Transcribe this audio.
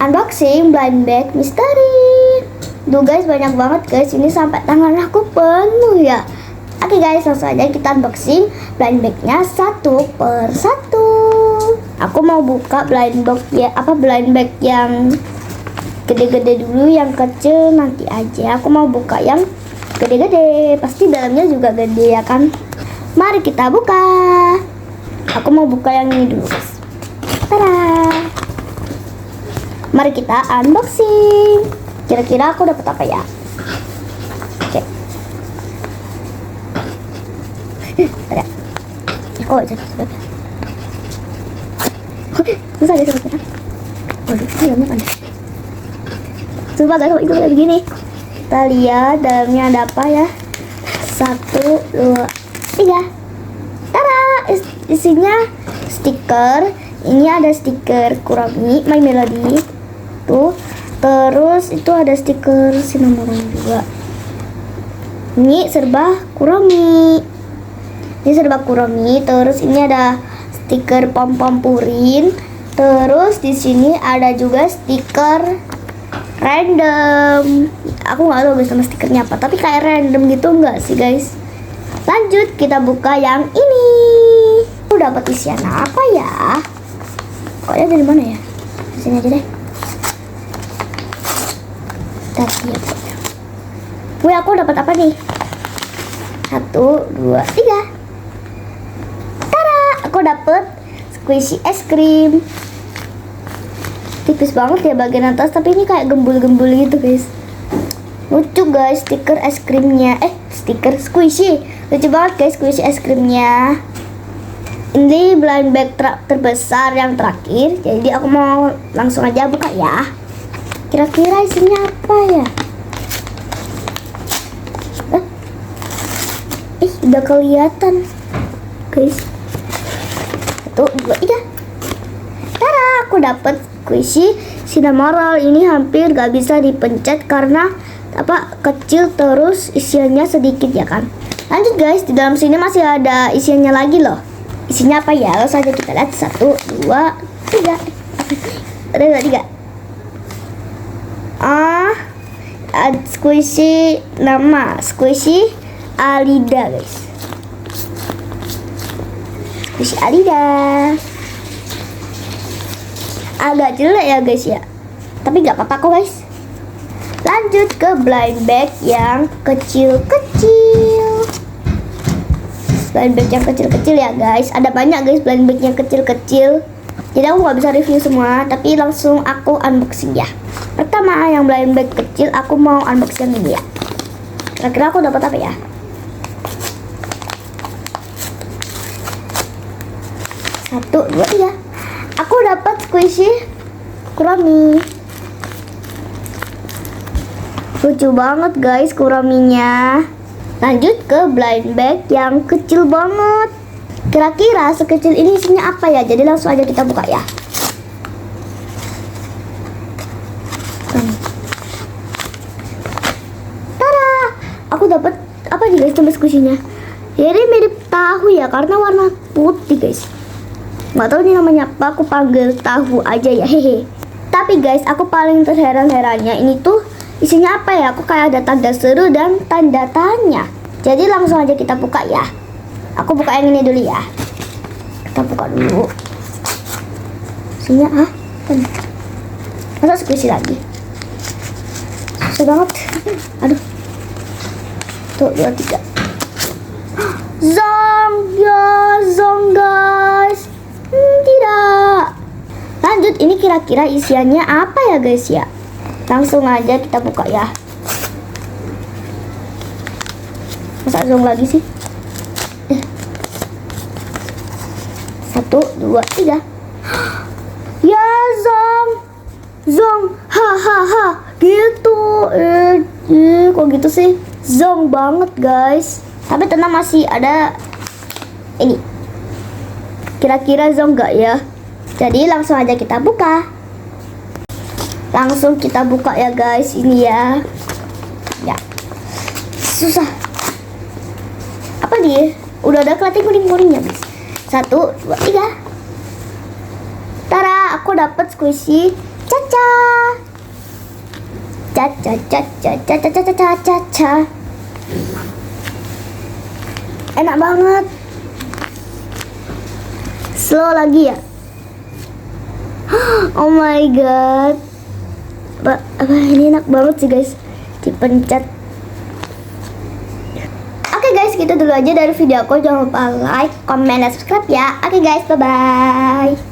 unboxing blind bag misteri. Duh guys, banyak banget guys, ini sampai tangan aku penuh ya. Oke guys, langsung aja kita unboxing blind bagnya satu per satu. Aku mau buka blind bag ya, blind bag yang gede-gede dulu, yang kecil nanti aja. Aku mau buka yang gede-gede, pasti dalamnya juga gede ya kan. Mari kita buka. Aku mau buka yang ini dulu guys. Tada. Mari kita unboxing. Kira-kira aku dapat apa ya? Oke. Ada. Oh, jadi. Oke, susah deh sebenarnya. Waduh, dalamnya panas. Sumpah guys, itu kayak begini. Kita lihat dalamnya ada apa ya. 1, 2, 3. Tada! Isinya stiker. Ini ada stiker Kurami My Melody tuh. Terus itu ada stiker Cinnamoroll juga. Ini serba Kurami. Ini serba Kurami. Terus ini ada stiker pom-pom purin. Terus di sini ada juga stiker random. Aku nggak tahu guys sama stikernya apa, tapi kayak random gitu enggak sih guys. Lanjut kita buka yang ini. Aku dapat isian apa ya? Koknya dari mana ya? Sini aja deh. Tadi ya pokoknya. Wih, aku dapat apa nih? 1, 2, 3. Tada! Aku dapat squishy es krim. Tipis banget ya bagian atas, tapi ini kayak gembul-gembul gitu guys. Lucu guys, stiker es krimnya. Stiker squishy. Lucu banget guys squishy es krimnya. Ini blind bag terbesar yang terakhir, jadi aku mau langsung aja buka ya. Kira-kira isinya apa ya? Udah kelihatan guys. 1, 2, 3. Tada, aku dapat squishy Cinnamoroll. Ini hampir gak bisa dipencet karena kecil, terus isiannya sedikit ya kan. Lanjut guys, di dalam sini masih ada isiannya lagi loh. Isinya apa ya? Langsung aja kita lihat. 1, 2, 3. Ada 3. Squishy, nama squishy Alida guys. Squishy Alida. Agak jelek ya guys ya, tapi nggak apa-apa kok guys. Lanjut ke blind bag yang kecil-kecil. Blind bag yang kecil-kecil ya guys. Ada banyak guys blind bag yang kecil-kecil, jadi aku nggak bisa review semua, tapi langsung aku unboxing ya. Pertama yang blind bag kecil, aku mau unboxing ini ya. Kira-kira aku dapat apa ya? 1, 2, 3. Aku dapat squishy Kurami. Lucu banget guys Kuraminya. Lanjut ke blind bag yang kecil banget. Kira-kira sekecil ini isinya apa ya? Jadi langsung aja kita buka ya. Tada! Aku dapat apa nih guys, coba squishy-nya. Jadi mirip tahu ya, karena warna putih guys. Nggak tahu ini namanya apa, aku panggil tahu aja ya, hehe. Tapi guys, aku paling terheran-herannya ini tuh isinya apa ya? Aku kayak ada tanda seru dan tanda tanya. Jadi langsung aja kita buka ya. Aku buka yang ini dulu ya. Kita buka dulu. Isinya masa squishy lagi? Susah banget. Aduh. Tuh, 2, 3. Zong ya, Zong guys. Tidak. Lanjut, ini kira-kira isiannya apa ya guys ya? Langsung aja kita buka ya. Masa Zong lagi sih? 1, 2, 3. Ya Zong. Zong. Hahaha. Gitu. Kok gitu sih? Zong banget guys. Tapi tenang, masih ada ini. Kira-kira Zong gak ya? Jadi langsung aja kita buka. Langsung kita buka ya guys, ini ya. Ya. Susah. Apa dia? Udah ada kelihatan kuning-kuningnya guys. 1, 2, 3. Tara, aku dapat squishy Caca. Caca caca caca caca caca caca. Enak banget. Slow lagi ya. Oh my god. Apa ini enak banget sih guys. Dipencet. Oke guys, gitu dulu aja dari video aku. Jangan lupa like, comment, dan subscribe ya. Oke guys, bye bye.